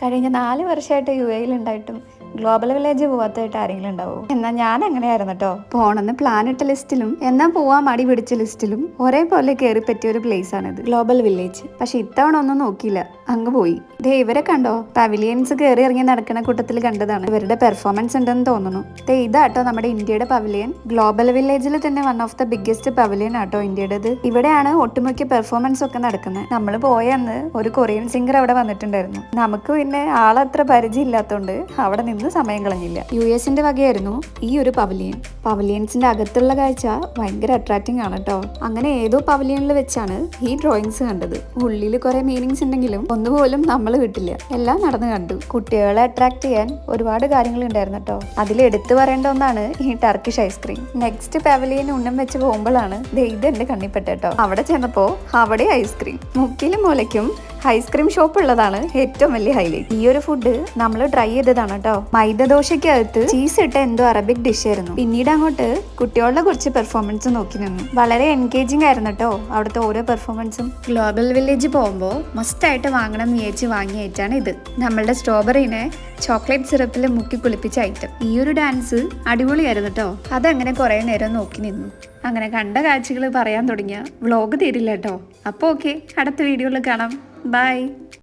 കഴിഞ്ഞ 4 വർഷമായിട്ട് UAE ഉണ്ടായിട്ടും ഗ്ലോബൽ വില്ലേജ് പോവാത്തതായിട്ട് ആരെങ്കിലും ഉണ്ടാവും? എന്നാൽ ഞാൻ അങ്ങനെയായിരുന്നു കേട്ടോ. പോണെന്ന് പ്ലാൻ ഇട്ട ലിസ്റ്റിലും എന്നാൽ പോവാൻ മടി പിടിച്ച ലിസ്റ്റിലും ഒരേപോലെ കയറി പറ്റിയ ഒരു പ്ലേസ് ആണിത്, ഗ്ലോബൽ വില്ലേജ്. പക്ഷെ ഇത്തവണ ഒന്നും നോക്കിയില്ല, അങ്ങ് പോയി. ദേ ഇവരെ കണ്ടോ? പവിലിയൻസ് കയറി ഇറങ്ങി നടക്കുന്ന കൂട്ടത്തിൽ കണ്ടതാണ്. ഇവരുടെ പെർഫോമൻസ് ഉണ്ടെന്ന് തോന്നുന്നു. ദേ ഇതാട്ടോ നമ്മുടെ ഇന്ത്യയുടെ പവിലിയൻ. ഗ്ലോബൽ വില്ലേജിൽ തന്നെ one of the biggest pavilion ആട്ടോ ഇന്ത്യയുടേത്. ഇവിടെയാണ് ഒട്ടുമിക്ക പെർഫോമൻസ് ഒക്കെ നടക്കുന്നത്. നമ്മൾ പോയന്ന് ഒരു കൊറിയൻ സിംഗർ അവിടെ വന്നിട്ടുണ്ടായിരുന്നു. നമുക്ക് പിന്നെ ആളത്ര പരിചയം ഇല്ലാത്തതുകൊണ്ട് അവിടെ നിന്ന് സമയം കളഞ്ഞില്ല. US-ന്റെ വകയായിരുന്നു ഈ ഒരു പവലിയൻ. പവലിയൻസിന്റെ അകത്തുള്ള കാഴ്ച ഭയങ്കര അട്രാക്റ്റിംഗ് ആണ് കേട്ടോ. അങ്ങനെ ഏതോ പവലിയനിൽ വെച്ചാണ് ഈ ഡ്രോയിങ്സ് കണ്ടത്. ഉള്ളിൽ കുറെ മീനിങ്സ് ഉണ്ടെങ്കിലും ഒന്നുപോലും നമ്മൾ കിട്ടില്ല. എല്ലാം നടന്നു കണ്ടു. കുട്ടികളെ അട്രാക്ട് ചെയ്യാൻ ഒരുപാട് കാര്യങ്ങൾ ഉണ്ടായിരുന്നു കേട്ടോ. അതിൽ എടുത്തു പറയേണ്ട ഒന്നാണ് ഈ ടർക്കിഷ് ഐസ്ക്രീം. നെക്സ്റ്റ് പവലിയൻ ഉന്നം വെച്ച് പോകുമ്പോഴാണ് ഇത് എന്റെ കണ്ണിപ്പെട്ട കേട്ടോ. അവിടെ ചെന്നപ്പോ അവിടെ ഐസ്ക്രീം മുക്കിലും മൂലയ്ക്കും ഐസ്ക്രീം ഷോപ്പ് ഉള്ളതാണ് ഏറ്റവും വലിയ ഹൈലൈറ്റ്. ഈ ഒരു ഫുഡ് നമ്മൾ ട്രൈ ചെയ്തതാണ് കേട്ടോ. മൈദ ദോശയ്ക്കകത്ത് ചീസ് ഇട്ട എന്തോ അറബിക് ഡിഷ് ആയിരുന്നു. പിന്നീട് അങ്ങോട്ട് കുട്ടികളുടെ കുറച്ച് പെർഫോമൻസ് നോക്കി നിന്നു. വളരെ എൻഗേജിങ് ആയിരുന്നു കേട്ടോ അവിടുത്തെ ഓരോ പെർഫോമൻസും. ഗ്ലോബൽ വില്ലേജ് പോകുമ്പോൾ മസ്റ്റ് ആയിട്ട് വാങ്ങണം എന്ന് വിചാരിച്ച് വാങ്ങിയേറ്റാണ് ഇത്. നമ്മളുടെ സ്ട്രോബെറിനെ ചോക്ലേറ്റ് സിറപ്പിൽ മുക്കി കുളിപ്പിച്ച ഐറ്റം. ഈ ഒരു ഡാൻസ് അടിപൊളിയായിരുന്നു കേട്ടോ. അതങ്ങനെ കുറെ നേരം നോക്കി നിന്നു. അങ്ങനെ കണ്ട കാഴ്ചകൾ പറയാൻ തുടങ്ങിയ വ്ളോഗ് തീരില്ല കേട്ടോ. അപ്പോൾ ഓക്കെ, അടുത്ത വീഡിയോയിൽ കാണാം. ബൈ.